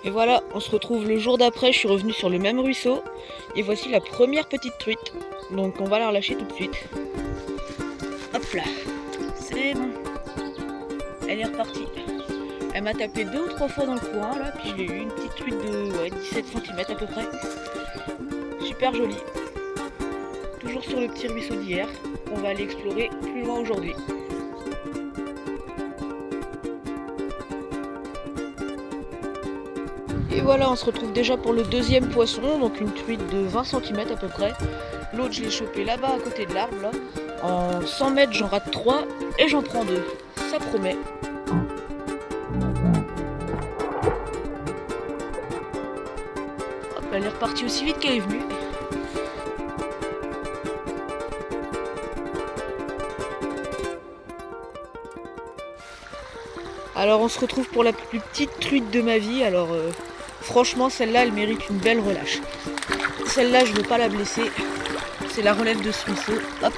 Et voilà, on se retrouve le jour d'après, je suis revenu sur le même ruisseau. Et voici la première petite truite. Donc on va la relâcher tout de suite. Hop là, c'est bon. Elle est repartie. Elle m'a tapé 2 ou 3 fois dans le courant là, puis j'ai eu une petite truite de 17 cm à peu près. Super jolie. Toujours sur le petit ruisseau d'hier. On va aller explorer plus loin aujourd'hui. Et voilà, on se retrouve déjà pour le deuxième poisson, donc une truite de 20 cm à peu près. L'autre, je l'ai chopé là-bas à côté de l'arbre, là. En 100 mètres, j'en rate 3 et j'en prends 2. Ça promet. Hop, elle est repartie aussi vite qu'elle est venue. Alors, on se retrouve pour la plus petite truite de ma vie. Alors, franchement, celle-là, elle mérite une belle relâche. Celle-là, je veux pas la blesser. C'est la relève de ce ruisseau. Hop.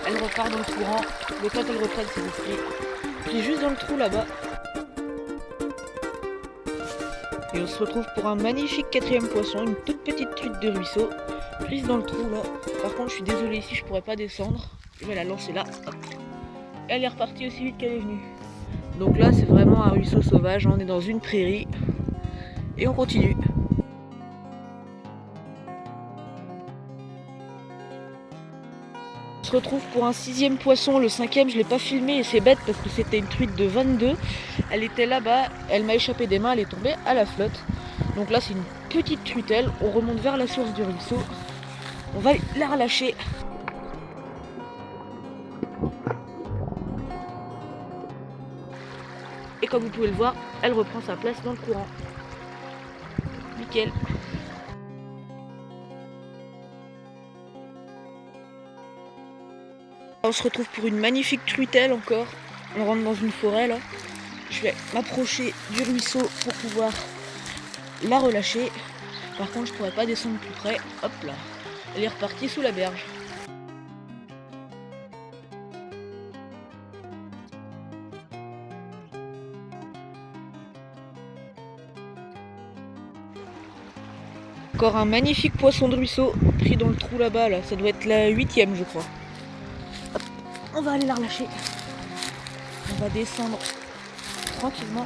Elle repart dans le courant. Le temps qu'elle reprenne ses esprits. Puis juste dans le trou là-bas. Et on se retrouve pour un magnifique 4e poisson. Une toute petite truite de ruisseau. Prise dans le trou là. Par contre, je suis désolée ici, je pourrais pas descendre. Je vais la lancer là. Hop. Elle est repartie aussi vite qu'elle est venue. Donc là, c'est vraiment un ruisseau sauvage. On est dans une prairie. Et on continue. On se retrouve pour un 6e poisson, le 5e je l'ai pas filmé et c'est bête parce que c'était une truite de 22. Elle était là-bas, elle m'a échappé des mains, elle est tombée à la flotte. Donc là c'est une petite truitelle, on remonte vers la source du ruisseau. On va la relâcher. Et comme vous pouvez le voir, elle reprend sa place dans le courant. Nickel. On se retrouve pour une magnifique truitelle encore. On rentre dans une forêt là. Je vais m'approcher du ruisseau pour pouvoir la relâcher. Par contre, je pourrais pas descendre plus près. Hop là. Elle est repartie sous la berge. Encore un magnifique poisson de ruisseau pris dans le trou là-bas. Là. Ça doit être la 8e, je crois. Hop. On va aller la relâcher. On va descendre tranquillement.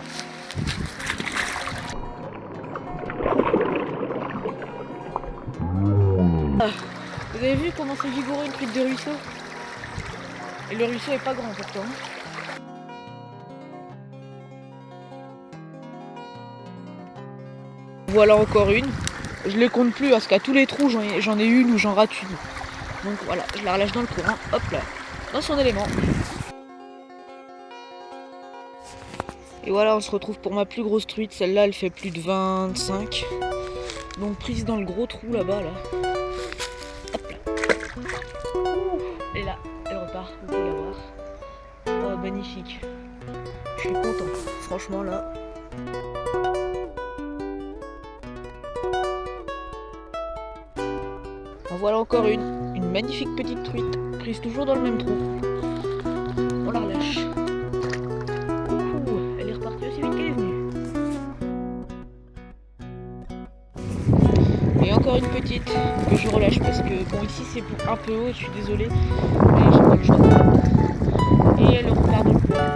Ah, vous avez vu comment c'est vigoureux une truite de ruisseau? Et le ruisseau est pas grand pourtant. Voilà encore une. Je les compte plus parce qu'à tous les trous j'en ai une ou j'en rate une. Donc voilà, je la relâche dans le courant, hop là, dans son élément. Et voilà, on se retrouve pour ma plus grosse truite. Celle-là, elle fait plus de 25. Donc prise dans le gros trou là-bas, là. Hop là. Elle est là, elle repart, vous pouvez la voir. Oh, magnifique. Je suis content, franchement là. En voilà encore une magnifique petite truite, prise toujours dans le même trou. On la relâche. Elle est repartie aussi vite qu'elle est venue. Et encore une petite que je relâche parce que bon ici c'est un peu haut, je suis désolée, mais j'ai pas le choix. Et elle repart dans le coin.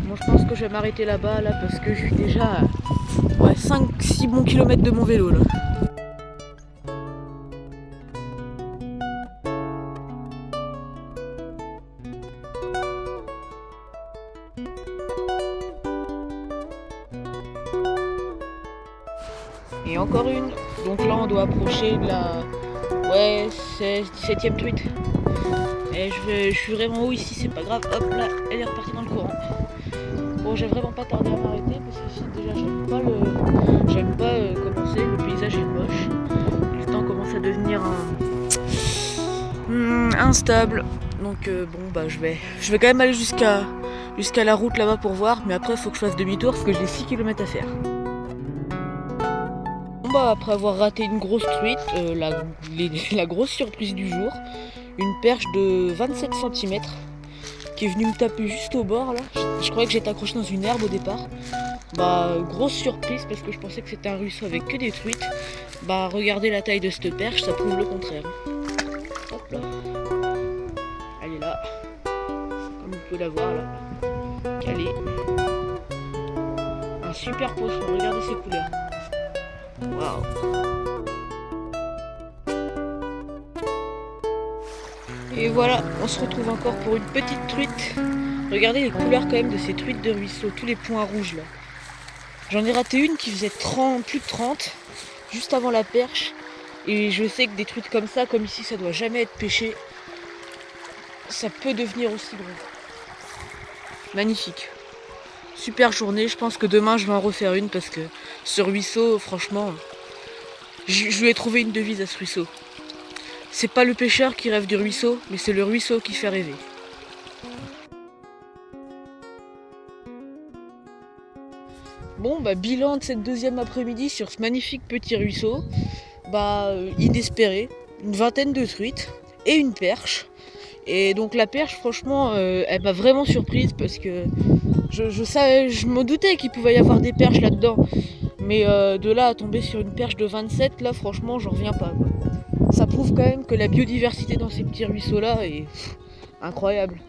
Bon, je pense que je vais m'arrêter là-bas là parce que je suis déjà à 5-6 bons kilomètres de mon vélo là. Et encore une. Donc là on doit approcher de la 17e truite. Et je suis vraiment haut ici, c'est pas grave. Hop là, elle est repartie dans le courant. Bon, j'ai vraiment pas tardé à m'arrêter parce que ici déjà j'aime pas comment c'est, le paysage est moche. Le temps commence à devenir instable. Donc bon bah je vais quand même aller jusqu'à la route là-bas pour voir, mais après il faut que je fasse demi-tour parce que j'ai 6 km à faire. Bon bah après avoir raté une grosse truite, la grosse surprise du jour, une perche de 27 cm qui est venue me taper juste au bord là. Je croyais que j'étais accroché dans une herbe au départ. Bah grosse surprise parce que je pensais que c'était un ruisseau avec que des truites. Bah regardez la taille de cette perche, ça prouve le contraire. Hop là. Elle est là. Comme vous pouvez la voir là. Calée. Un super poisson, regardez ses couleurs. Waouh. Et voilà, on se retrouve encore pour une petite truite. Regardez les couleurs quand même de ces truites de ruisseau, tous les points rouges là. J'en ai raté une qui faisait plus de 30, juste avant la perche. Et je sais que des truites comme ça, comme ici, ça doit jamais être pêché. Ça peut devenir aussi gros. Magnifique. Super journée, je pense que demain je vais en refaire une parce que ce ruisseau, franchement, je lui ai trouvé une devise à ce ruisseau. C'est pas le pêcheur qui rêve du ruisseau, mais c'est le ruisseau qui fait rêver. Bon bah bilan de cette deuxième après-midi sur ce magnifique petit ruisseau. Bah inespéré, une vingtaine de truites et une perche. Et donc la perche franchement elle m'a vraiment surprise parce que je me doutais qu'il pouvait y avoir des perches là-dedans. Mais de là à tomber sur une perche de 27, là franchement j'en reviens pas quoi. Ça prouve quand même que la biodiversité dans ces petits ruisseaux là est incroyable.